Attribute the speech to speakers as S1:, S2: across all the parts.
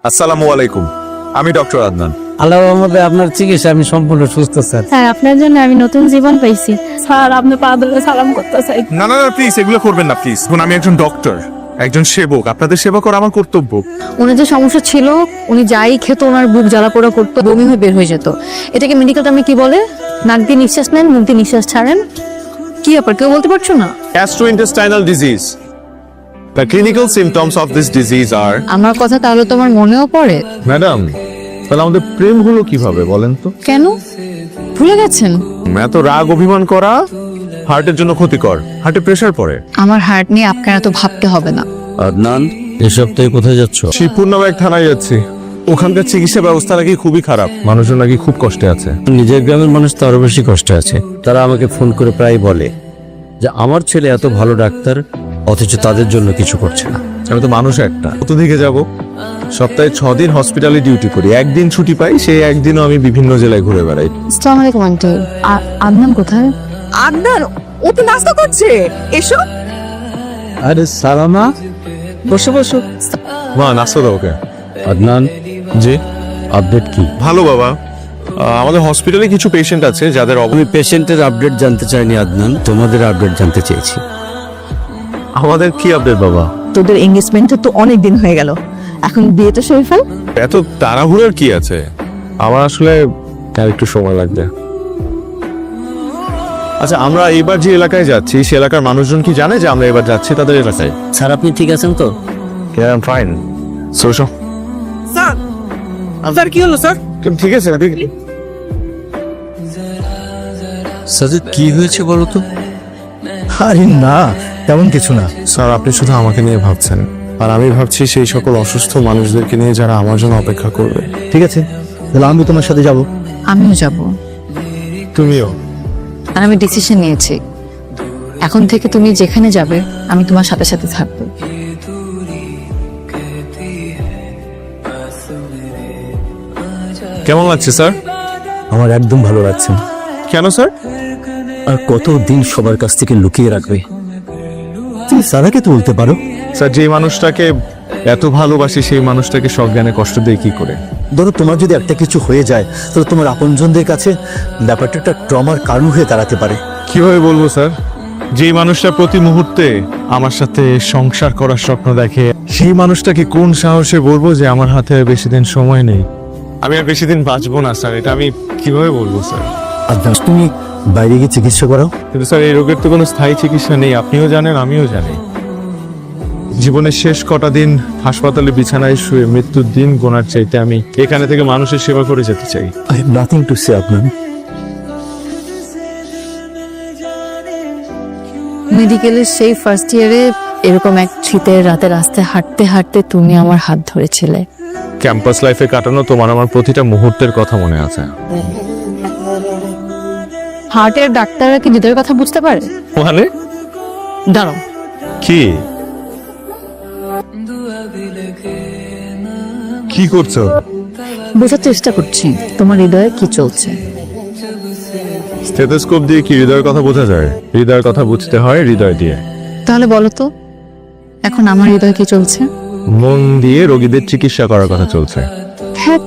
S1: আসসালামু আলাইকুম, আমি ডক্টর আদনান।
S2: আল্লাহর রহমতে আপনার চিকিৎসা আমি সম্পূর্ণ সুস্থ স্যার।
S3: স্যার আপনার জন্য আমি নতুন জীবন পাইছি। স্যার আপনি পা ধরে সালাম করতে চাই।
S1: না না না প্লিজ, এগুলো করবেন না প্লিজ। আমি একজন ডক্টর, একজন সেবক, আপনাদের সেবা করা আমার কর্তব্য।
S4: ওনার যে সমস্যা ছিল, উনি যাই খেত ওনার বুক জ্বালা পোড়া করতো, বমি হয়ে বের হয়ে যেত। এটাকে মেডিকেল টার্মে কি বলে? নাক দিয়ে নিঃশ্বাস নেন, মুখ দিয়ে নিঃশ্বাস ছাড়েন। কি ব্যাপার, কেউ বলতে পারছো না?
S1: Gastrointestinal disease. The clinical symptoms of this disease are...
S4: আমার কথা তাহলে তোমার মনেও পড়ে?
S1: ম্যাডাম, তাহলে আমাদের প্রেম হলো কিভাবে বলেন তো?
S4: কেন ভুলে গেছেন?
S1: এত রাগ অভিমান করা হার্টের জন্য ক্ষতিকর, হার্টে প্রেসার পড়ে।
S4: আমার হার্ট নিয়ে আপনার এত ভাবতে হবে না।
S2: আদনান, এই সপ্তাহে কোথায় যাচ্ছ?
S1: শিবপুরনাবাগ থানায় যাচ্ছি। ওখানকার চিকিৎসা ব্যবস্থা নাকি খুবই খারাপ, মানুষজন নাকি খুব কষ্টে আছে।
S2: নিজের গ্রামের মানুষ তো আরো বেশি কষ্টে আছে। তারা আমাকে ফোন করে প্রায় বলে যে আমার ছেলে এত ভালো ডাক্তার, অথচ তাদের জন্য কিছু করছে না।
S1: আমি তো মানুষ একটা, কত দিকে যাব? সপ্তাহে 6 দিন হসপিটালে ডিউটি করি, একদিন ছুটি পাই, সেই একদিনও আমি বিভিন্ন জেলায় ঘুরে বেড়াই।
S4: আসসালামু আলাইকুম আন্টি। আদনান কোথায়?
S5: আদনান, ও তো নাস্তা করছে, এসো।
S2: আরে সালামা,
S5: বসো বসো।
S1: মা নাস্তা দাও ওকে।
S2: আদনান
S1: জি
S2: আপডেট কি?
S1: ভালো বাবা, আমাদের হসপিটালে কিছু পেশেন্ট আছে যাদের
S2: আমি পেশেন্টের আপডেট জানতে চাইনি আদনান, তোমাদের আপডেট জানতে চেয়েছি।
S1: আমাদের কি আপডেট বাবা?
S5: তোদের এঙ্গেজমেন্ট তো অনেক দিন হয়ে গেল, এখন বিয়ে তো সেরে ফেল।
S1: এত তাড়াহুড়োর কি আছে? আমার আসলে আর একটু সময় লাগবে। আচ্ছা, আমরা এবার যে এলাকায় যাচ্ছি সে এলাকার মানুষজন কি জানে যে আমরা এবার যাচ্ছি তাদের এলাকায়?
S2: স্যার আপনি ঠিক আছেন তো?
S1: I am fine. Socio
S5: sir, sir কি হলো স্যার?
S1: ঠিক আছে ঠিক।
S2: সাজিদ কি হয়েছে বলো তো?
S6: আরে না, তেমন কিছু না।
S1: স্যার আপনি শুধু আমাকে নিয়ে ভাবছেন, আর আমি ভাবছি সেই সকল অসুস্থ মানুষদেরকে নিয়ে যারা আমার জন্য অপেক্ষা করবে।
S6: ঠিক আছে, তাহলে আমি তোমার সাথে যাব।
S4: আমিও যাব।
S1: তুমিও?
S4: আর আমি ডিসিশন নিয়েছি, এখন থেকে তুমি যেখানে যাবে আমি তোমার সাথে সাথে থাকবো।
S1: কেমন লাগছে স্যার?
S6: আমার একদম ভালো লাগছে না।
S1: কেন স্যার?
S6: আর কতদিন সবার কাছ থেকে লুকিয়ে রাখবে? তুমি সারাকে তো বলতে পারো।
S1: স্যার, যে মানুষটাকে এত ভালোবাসি সেই মানুষটাকে সজ্ঞানে কষ্ট দেয় কি করে?
S6: ধরো তোমার যদি একটা কিছু হয়ে যায়, তাহলে তোমার আপনজনদের কাছে ব্যাপারটা একটা ট্রমার কারণ হয়ে দাঁড়াতে পারে।
S1: কিভাবে বলবো স্যার? যেই মানুষটা প্রতি মুহূর্তে আমার সাথে সংসার করার স্বপ্ন দেখে, সেই মানুষটাকে কোন সাহসে বলবো যে আমার হাতে আর বেশি দিন সময় নেই, আমি আর বেশি দিন বাঁচবো না স্যার? এটা আমি কিভাবে বলবো স্যার?
S6: আর তুমি বাইরে গিয়ে চিকিৎসা করাও।
S1: কিন্তু স্যার এই রোগের তো কোনো স্থায়ী চিকিৎসা নেই, আপনিও জানেন আমিও জানি। জীবনের শেষ কটা দিন হাসপাতালে বিছানায় শুয়ে মৃত্যুর দিন গোনার চাইতে আমি এখানে থেকে মানুষের সেবা করে যেতে চাই।
S6: I have nothing to say Adnan.
S4: মেডিকেলের সেই ফার্স্ট ইয়ারে এরকম এক শীতের রাতে রাস্তায় হাঁটতে হাঁটতে তুমি আমার হাত ধরেছিলে।
S1: ক্যাম্পাস লাইফে কাটানো তোমার আমার প্রতিটা মুহূর্তের কথা মনে আছে।
S4: হার্টের ডাক্তাররা কি হৃদয়ের কথা বুঝতে পারে?
S1: মানে
S4: দাঁড়াও,
S1: কি কি করছো?
S4: বোঝার চেষ্টা করছি তোমার হৃদয়ে কি চলছে।
S1: স্টেথোস্কোপ দিয়ে কি হৃদয়ের কথা বোঝা যায়? হৃদয়ের কথা বুঝতে হয় হৃদয় দিয়ে।
S4: তাহলে বলো তো, এখন আমার হৃদয়ে কি চলছে?
S1: মন দিয়ে রোগীদের চিকিৎসা করার কথা চলছে।
S4: হ্যাঁ,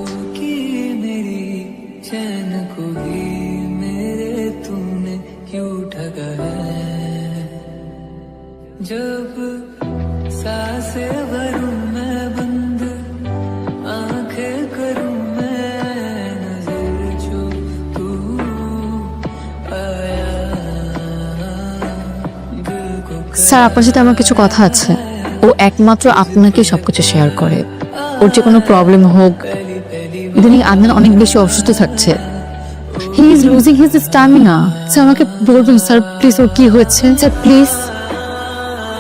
S4: স্যার আপনার সাথে আমার কিছু কথা আছে। ও একমাত্র আপনাকে সবকিছু শেয়ার করে। ওর যে কোনো প্রবলেম হোক, ইদানিং আদনান অনেক বেশি অসুস্থ থাকছে। He is losing his stamina. Sir আমাকে বলবেন স্যার প্লিজ, ওর কি হয়েছে sir please?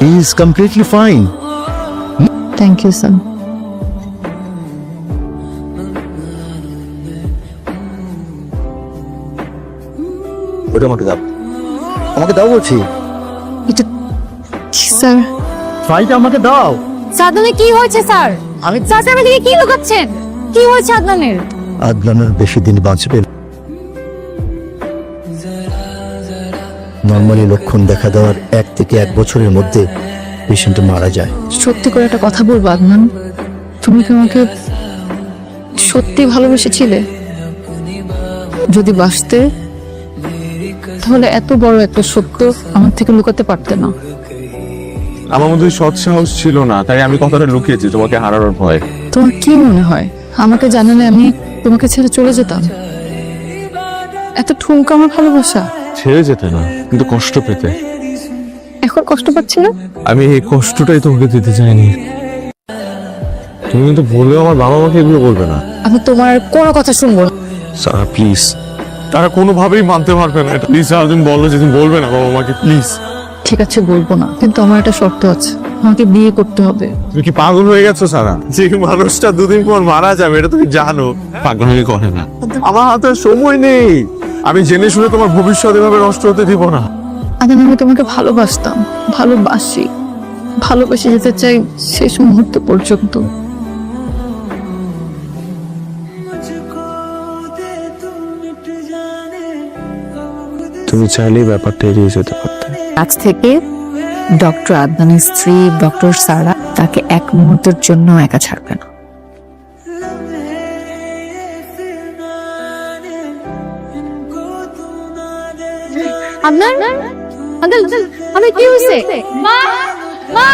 S6: He is completely fine.
S4: Thank you sir.
S6: ওটা আমাকে দাও, আমাকে দাও বলছি।
S4: এটা স্যার,
S6: ফাইলটা আমাকে দাও।
S4: আদনানের কি হয়েছে স্যার? আমি স্যার আমাকে কি লুকাচ্ছেন? কি হয়েছে আদনানের?
S6: আদনানের বেশি দিন বাঁচবে। নর্মালি লক্ষণ দেখা দেওয়ার 1 থেকে 1 বছরের মধ্যে পেশেন্ট মারা যায়।
S4: সত্যি করে একটা কথা বলবো আদনান, তুমি কি আমাকে সত্যি ভালোবেসেছিলে? যদি বাসতে, তাহলে এত বড় একটা সত্য আমার থেকে লুকাতে পারতে না।
S1: আমার মধ্যে সৎ সাহস ছিল না, তাই আমি কথাটা লুকিয়েছি তোমাকে হারানোর ভয়।
S4: তোমার কি মনে হয় আমাকে জানালে আমি তোমাকে ছেড়ে চলে যেতাম? এত ঠুনকা আমার ভালোবাসা।
S1: ছেড়ে যেতে না, কিন্তু কষ্ট পেতে।
S4: এখন কষ্ট পাচ্ছি না?
S1: আমি এই কষ্টটাই তোমাকে দিতে চাইনি। তুমি কিন্তু বললেও আমার বাবা মাকে এগুলো বলবে না।
S4: আমি তোমার কোনো কথা শুনবো না।
S1: সারা প্লিজ, তারা কোনোভাবেই মানতে পারবে না এটা। প্লিজ সারা, তুমি বলো যে তুমি বলবে না বাবা মাকে, প্লিজ।
S4: ঠিক আছে, বলবো না, কিন্তু আমার একটা শর্ত আছে, আমাকে বিয়ে করতে হবে।
S1: তুমি কি পাগল হয়ে গেছো সারা? যে মানুষটা দুদিন পর মারা যাবে এটা তুমি জানো। পাগল হয়ে করে না। আমার হাতে সময় নেই, আমি জেনে শুনে তোমার ভবিষ্যৎ এভাবে নষ্ট হতে দিব না।
S4: আদান, আমি তোমাকে ভালোবাসতাম, ভালোবাসি, ভালোবেসে যেতে চাই শেষ মুহূর্ত পর্যন্ত।
S1: তুমি চাইলেই ব্যাপারটা এড়িয়ে যেতে পারতে।
S4: আজ থেকে ডক্টর আদনানের স্ত্রী ডক্টর সারা তাকে এক মুহূর্তের জন্য একা ছাড়বে না।
S3: আদনান, আদনান, আমি কি হইছে? মা, মা।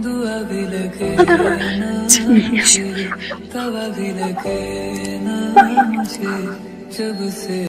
S7: दुआ भी लगे दवा भी लगे ना मुझे जब से